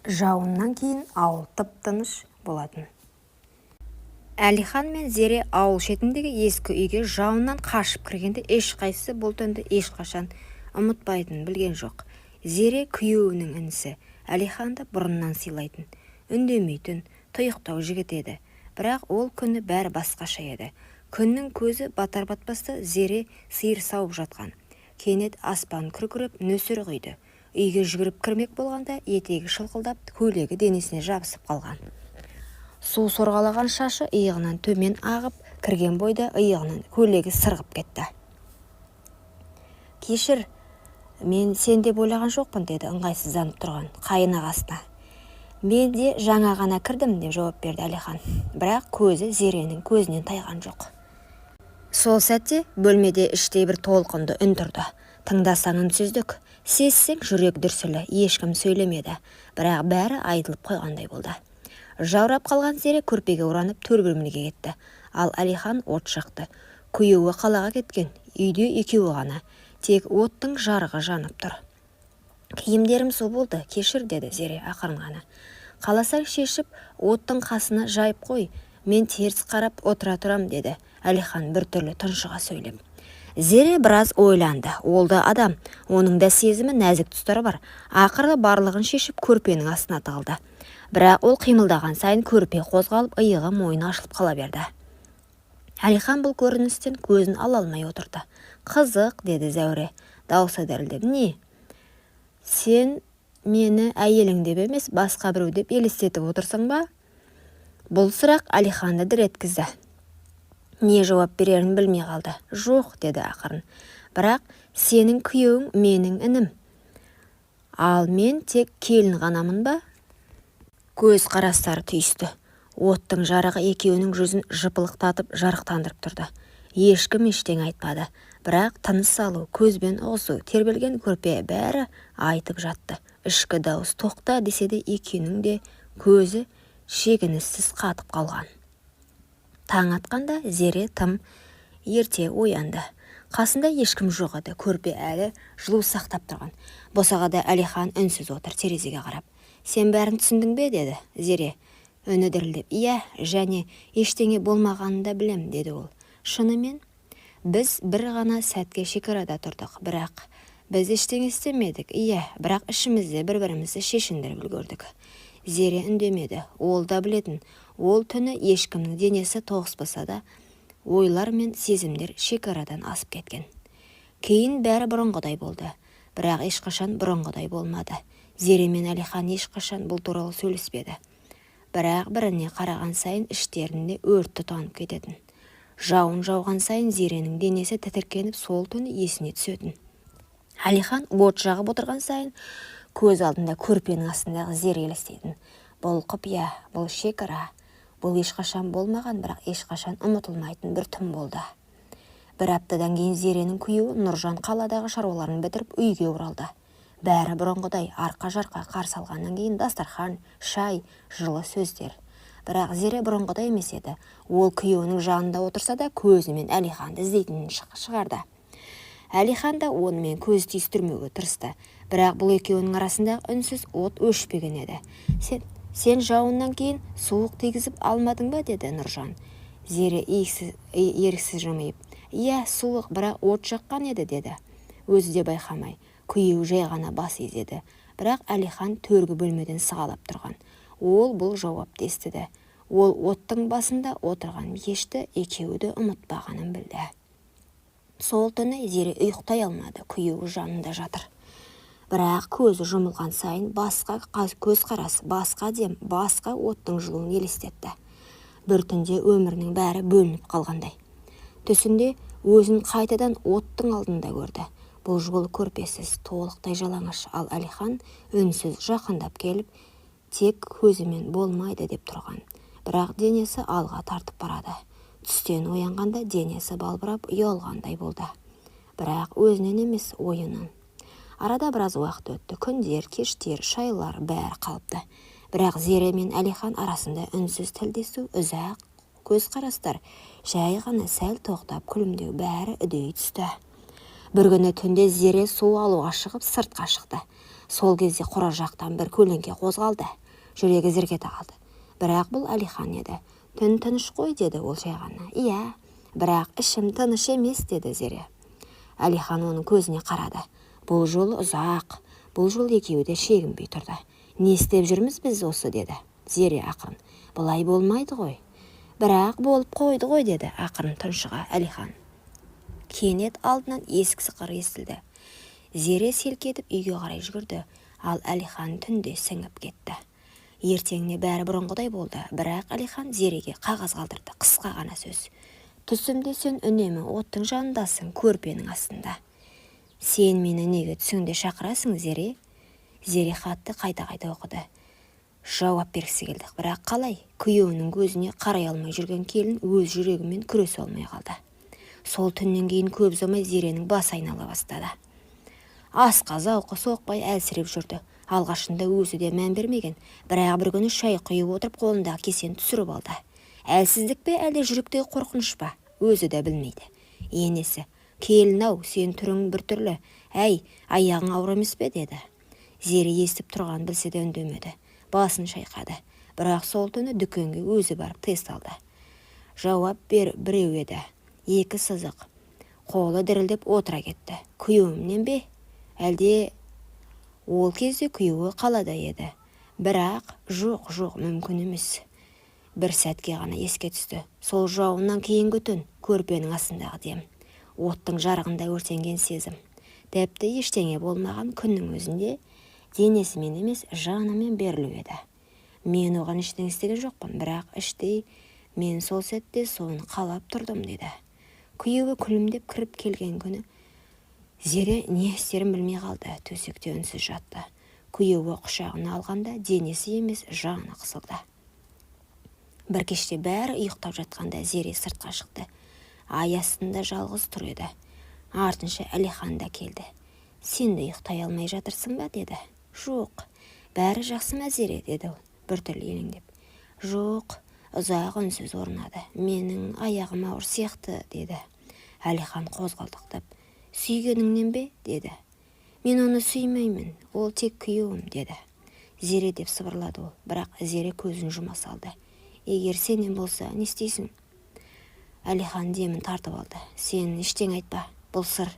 Жауыннан кейін ауыл тып-тыныш болатын. Әлихан мен Зере ауыл шетіндегі ескі үйге жауыннан қашып кіргенде ешқайсысы бұл түнді ешқашан ұмытпайтынын білген жоқ. Зере күйеуінің інісі Әлиханды бұрыннан сыйлайтын, үндемейтін, тұйықтау жігіт еді. Бірақ ол күні бәрі басқаша еді. Күннің көзі батар-батпаста Зере сиыр сауып жатқан. Кенет аспан күркіреп нөсер құйды. Үйге жүгіріп кірмек болғанда етегі шылқылдап, көйлегі денесіне жабысып қалған. Су сорғалаған шашы иығынан төмен ағып, кірген бойда иығынан көйлегі сырғып кетті. «Кешір, мен сен деп ойлаған жоқпын», деді ыңғайсызданып тұрған қайын ағасына. «Мен де жаңа ғана кірдім», деп жауап берді Әлихан. Бірақ көзі Зеренің көзінен тайған жоқ. Сол сәтте бөлмеде іштей бір толқынды үн тұрды. Тыңдасаң үнсіздік, сезсең жүрек дүрсілі, ешкім сөйлемеді. Бірақ бәрі айтылып қойғандай болды. Жаурап қалған Зере көрпеге оранып төр бөлмеге кетті. Ал Әлихан от жақты. Күйеуі қалаға кеткен, үйде екеуі ғана. Тек оттың жарығы жанып тұр. «Киімдерім су болды, кешір», деді Зере ақырын ғана. «Қаласаң шешіп, оттың қасына жайып қой, мен теріс қарап отыра тұрам», деді Әлихан біртүрлі тұншыға сөйлеп. Зере біраз ойланды. Ол да адам, оның да сезімі, нәзік тұстары бар. Ақыры барлығын шешіп көрпенің астына тығылды. Бірақ ол қимылдаған сайын көрпе қозғалып, иығы мойны ашылып қала берді. Әлихан бұл көріністен көзін ала алмай отырды. «Қызық», деді Зәуре, даусы дірілдеп. «Не? Сен мені әйелің деп емес, басқа біреу деп елестетіп отырсың ба?» Бұл сұрақ Әлиханды дір еткізді. Не жауап берерін білмей қалды. «Жоқ», деді ақырын. «Бірақ сенің күйеуің менің інім. Ал мен тек келін ғанамын ба?» Көз қарастары түйісті. Оттың жарығы екеуінің жүзін жыпылықтатып жарықтандырып тұрды. Ешкім ештеңе айтпады. Бірақ тыныс алу, көзбен ұғысу, тербелген көрпе бәрі айтып жатты. Ішкі дауыс тоқта десе де екеуінің де көзі шегініссіз қатып қалған. Таң атқанда Зере тым ерте оянды. Қасында ешкім жоқ еді. Көрпе әлі жылу сақтап тұрған. Босағада Әлихан үнсіз отыр, терезеге қарап. «Сен бәрін түсіндің бе?» деді Зере. Үні дірілдеп. «Иә, және ештеңе болмағанын да білем», деді ол. «Шынымен? Біз бір ғана сәтке шекарада тұрдық, бірақ біз ештеңе істемедік. Иә, бірақ ішімізде бір-бірімізді шешіндіріп үлгердік». Зере үндемеді. Ол да білетін. Ол түні ешкімнің денесі тоғыспаса да, ойлар мен сезімдер шекарадан асып кеткен. Кейін бәрі бұрынғыдай болды. Бірақ ешқашан бұрынғыдай болмады. Зере мен Әлихан ешқашан бұл туралы сөйлеспеді. Бірақ біріне қараған сайын іштерінде өрт тұтанып кететін. Жауын жауған сайын Зеренің денесі тітіркеніп, сол түні есіне түсетін. Әлихан от жағып отырған сайын көз алдында көрпенің астындағы Зере елестейтін. Бұл құпия, бұл шекара, бұл ешқашан болмаған, бірақ ешқашан ұмытылмайтын бір түн болды. Бір аптадан кейін Зеренің күйеуі Нұржан қаладағы шаруаларын бітіріп үйге оралды. Бәрі бұрынғыдай арқа-жарқа қарсы алғаннан кейін дастархан, шай, жылы сөздер. Бірақ Зере бұрынғыдай емес еді. Ол күйеуінің жанында отырса да көзімен Әлиханды іздейтінін шығарды. Әлихан да онымен көз түйістірмеуге тырысты. Бірақ бұл екеуінің арасында үнсіз от өшпеген еді. Сен жауыннан кейін суық тигізіп алмадың ба? Деді Нұржан. Зере еріксіз жымиып. Иә, суық, бірақ от жаққан еді, деді. Өзі де байқамай. Күйеуі жай ғана бас изеді. Бірақ Әлихан төргі бөлмеден сығалап тұрған. Ол бұл жауапты естіді. Ол оттың басында отырған ешті екеуі де ұмытпағанын білді. Сол түні Зере ұйықтай алмады. Күйеуі жанында жатыр. Бірақ көзі жұмылған сайын басқа көз қарасы, басқа дем, басқа оттың жылуын елестетті. Бір түнде өмірінің бәрі бөлініп қалғандай. Түсінде өзін қайтадан оттың алдында көрді. Бұл жолы көрпесіз, толықтай жалаңаш, ал Әлихан үнсіз жақындап келіп, тек көзімен болмайды деп тұрған. Бірақ денесі алға тартып барады. Түстен оянғанда денесі балбырап ұялғандай болды. Бірақ өзінен емес, ойынан. Арада біраз уақыт өтті. Күндер, кештер, шайлар бәрі қалыпты. Бірақ Зере мен Әлихан арасында үнсіз тілдесу, ұзақ көз қарастар, жай ғана сәл тоқтап күлімдеу бәрі үдей түсті. Бір күні түнде Зере су алуға шығып сыртқа шықты. Сол кезде қора жақтан бір көлеңке қозғалды. Жүрегі зірк ете қалды. Бірақ бұл Әлихан еді. Түн тыныш қой, деді ол жай ғана. Иә, бірақ ішім тыныш емес, деді Зере. Әлихан оның көзіне қарады. Бұл жол ұзақ, бұл жол екеуі де шегінбей тұрды. Не істеп жүрміз біз осы, деді Зере ақырын. Бұлай болмайды ғой. Бірақ болып қойды ғой, деді ақырын тұншыға Әлихан. Кенет алдынан есік сықыры естілді. Зере селк етіп үйге қарай жүгірді, ал Әлихан түнде сіңіп кетті. Ертеңіне бәрі бұрынғыдай болды, бірақ Әлихан Зереге қағаз қалдырды, қысқа ғана сөз. Түсімде сен үнемі оттың жанындасың, көрпенің астында. Сен мені неге түсіңде шақырасың, Зере? Зере хатты қайта-қайта оқыды. Жауап бергісі келді, бірақ қалай? Күйеуінің көзіне қарай алмай жүрген келін өз жүрегімен күресе алмай қалды. Сол түннен кейін көп ұзамай Зеренің басы айнала бастады. Асқа зауқы соқпай әлсіреп жүрді. Алғашында өзі де мән бермеген, бірақ бір күні шай құйып отырып қолындағы кесені түсіріп алды. Әлсіздік пе, әлде жүректегі қорқыныш па? Өзі де білмейді. Енесі, келін-ау, сен түрің біртүрлі. Әй, аяғың ауыр емес пе, деді. Зере естіп тұрған білсе де үндемеді. Басын шайқады. Бірақ сол түні дүкенге өзі барып тест алды. Жауап біреу еді. Екі сызық. Қолы дірілдеп отыра кетті. Күйеуімнен бе? Әлде ол кезде күйеуі қалада еді. Бірақ жоқ, мүмкін емес. Бір сәтке ғана еске түсті. Сол жауыннан кейінгі түн, көрпенің астындағы дем. Оттың жарығында өртенген сезім. Тіпті ештеңе болмаған күннің өзінде денесімен емес, жанымен берілу еді. Мен оған іштен істеген жоқпын, бірақ іштей мен сол сәтте соны қалап тұрдым, деді. Күйеуі күлімдеп кіріп келген күні Зере не істерін білмей қалды, төсекте үнсіз жатты. Күйеуі құшағына алғанда денесі емес, жаны қысылды. Бір кеште бәрі ұйықтап жатқанда Зере сыртқа шықты. Ай астында жалғыз тұр еді. Артынша Әлихан да келді. Сен де ұйықтай алмай жатырсың ба, деді. Жоқ, бәрі жақсы ма, Зере, деді ол, біртүрлі елеңдеп. Жоқ, ұзақ үнсіз орнады. Менің аяғым ауыр сияқты, деді. Әлихан қозғалдықтап. Сүйгеніңнен бе, деді. Мен оны сүймеймін, ол тек күйеуім, деді. Зере деп сыбырлады ол, бірақ Зере көзін жұма салды. Егер сенен болса, не істейсің? Әлихан демін тартып алды. Сен ештеңе айтпа, бұл сыр.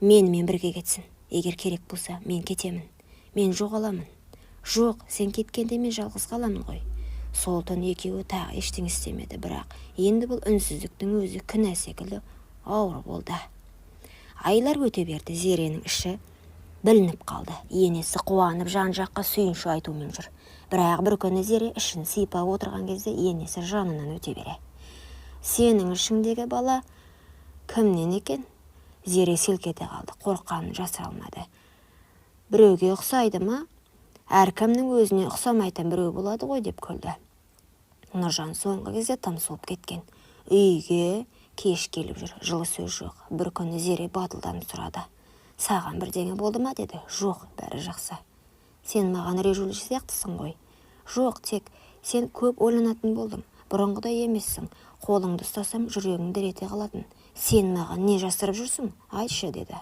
Менімен бірге кетсін. Егер керек болса, мен кетемін. Мен жоғаламын. Жоқ, сен кеткенде мен жалғыз қаламын ғой. Сол түн екеуі тағы ештеңе істемеді, бірақ енді бұл үнсіздіктің өзі күнә секілді ауыр болды. Айлар өте берді, Зеренің іші білініп қалды. Енесі қуанып жан-жаққа сүйінші айтумен жүр. Бірақ бір күні Зере ішін сипап отырған кезде енесі жанынан өте бере. Сенің ішіңдегі бала кімнен екен? Зере селк ете қалды, қорққанын жасыра алмады. Біреуге ұқсайды ма? Әркімнің өзіне ұқсамайтын біреу болады ғой, деп күлді. Нұржан соңғы кезде тым суып кеткен. Үйге кеш келіп жүр, жылы сөз жоқ. Бір күні Зере батылданып сұрады. Саған бірдеңе болды ма, деді. Жоқ, бәрі жақсы. Сен маған режулі сияқтысың ғой. Жоқ, тек сен көп ойланатын болдың. Бұрынғыдай емессің. Қолыңды ұстасам, жүрегің дір ете қалатын. Сен маған не жасырып жүрсің? Айтшы, деді.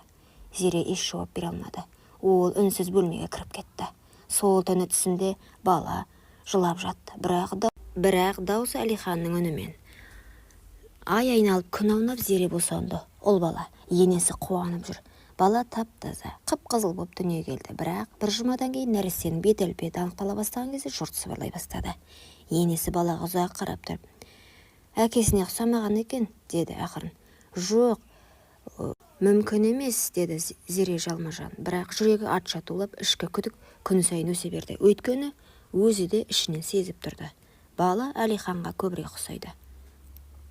Зере еш жауап бере алмады. Ол үнсіз бөлмеге кіріп кетті. Сол түні түсінде бала жылап жатты. Бірақ даусы Әлиханның үнімен. Ай айналып күн аунап Зере босанды. Ол бала енесі қуанып жүр. Бала тап-таза, қып-қызыл боп дүниеге келді. Бірақ бір жұмадан кейін нәрестенің бет-әлпеті анықтала бастаған кезде жұрт сыбырлай бастады. Енесі балаға ұзақ қарап тұрып, әкесіне ұқсамаған екен, деді ақырын. Жоқ, мүмкін емес, деді Зере жалма-жан. Бірақ жүрегі атша тулап, ішкі күдік күн сайын өсе берді. Өйткені өзі де ішінен сезіп тұрды. Бала Әлиханға көбірек ұқсайды.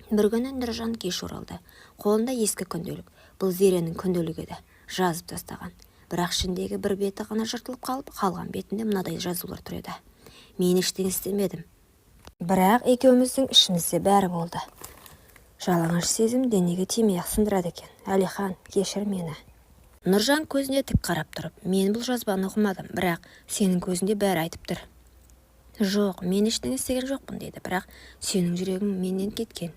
Бір күні Нұржан кеш оралды. Қолында ескі күнделік. Бұл Зеренің күнделігі еді. Жазып тастаған. Бірақ ішіндегі бір беті ғана жыртылып қалған бетінде мынадай жазулар тұр еді. Мен ештеңе істемедім. Бірақ екеуміздің ішімізде бәрі болды. Жалаңаш сезім денеге тимей-ақ сындырады екен. Әлихан, кешір мені. Нұржан көзіне тік қарап тұрып, мен бұл жазбаны оқымадым, бірақ сенің көзінде бәрі айтып тұр. Жоқ, мен ештеңе істеген жоқпын, деді, бірақ сенің жүрегің менен кеткен.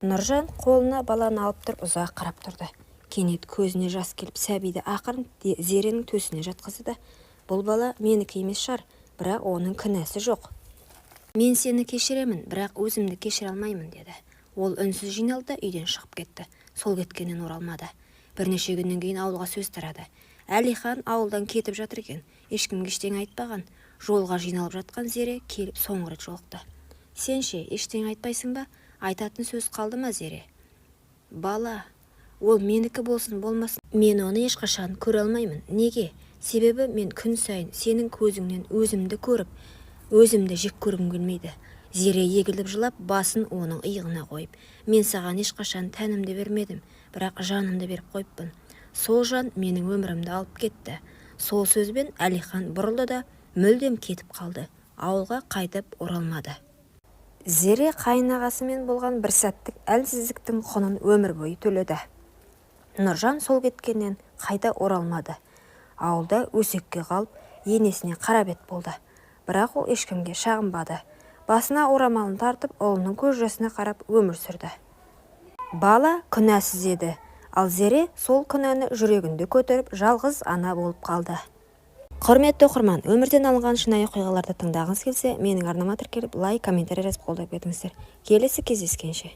Нұржан қолына баланы алып тұрып ұзақ қарап тұрды. Кенет көзіне жас келіп, сәбиді ақырын Зеренің төсіне жатқызды да бұл бала менікі емес шығар, бірақ оның кінәсі жоқ. Мен сені кешіремін, бірақ өзімді кешіре алмаймын, деді. Ол үнсіз жиналды да үйден шығып кетті. Сол кеткеннен оралмады. Бірнеше күннен кейін ауылға сөз тарады. Әлихан ауылдан кетіп жатыр екен. Ешкімге ештеңе айтпаған. Жолға жиналып жатқан Зере келіп соңғы рет жолықты. Сен ше, ештеңе айтпайсың ба? Айтатын сөз қалды ма, Зере? Бала, ол менікі болсын болмасын, мен оны ешқашан көре алмаймын. Неге? Себебі мен күн сайын сенің көзіңнен өзімді көріп, өзімді жек көргім келмейді. Зере егіліп жылап, басын оның иығына қойып, мен саған ешқашан тәнімді бермедім, бірақ жанымды беріп қойыппын. Сол жан менің өмірімді алып кетті. Сол сөзбен Әлихан бұрылды да мүлдем кетіп қалды. Ауылға қайтып оралмады. Зере қайынағасымен болған бір сәттік әлсіздіктің құнын өмір бойы төледі. Нұржан сол кеткеннен қайта оралмады. Ауылда өсекке қалып, енесіне қарабет болды. Бірақ ол ешкімге шағынбады. Басына орамалын тартып, ұлының көз жасына қарап өмір сүрді. Бала күнәсіз еді, ал Зере сол күнәні жүрегінде көтеріп, жалғыз ана болып қалды. Құрметті оқырман, өмірден алынған шынайы оқиғаларды тыңдағыңыз келсе, менің арнама тіркеліп, лайк, комментарий жазып қолдап кетіңіздер. Келесі кездескенше.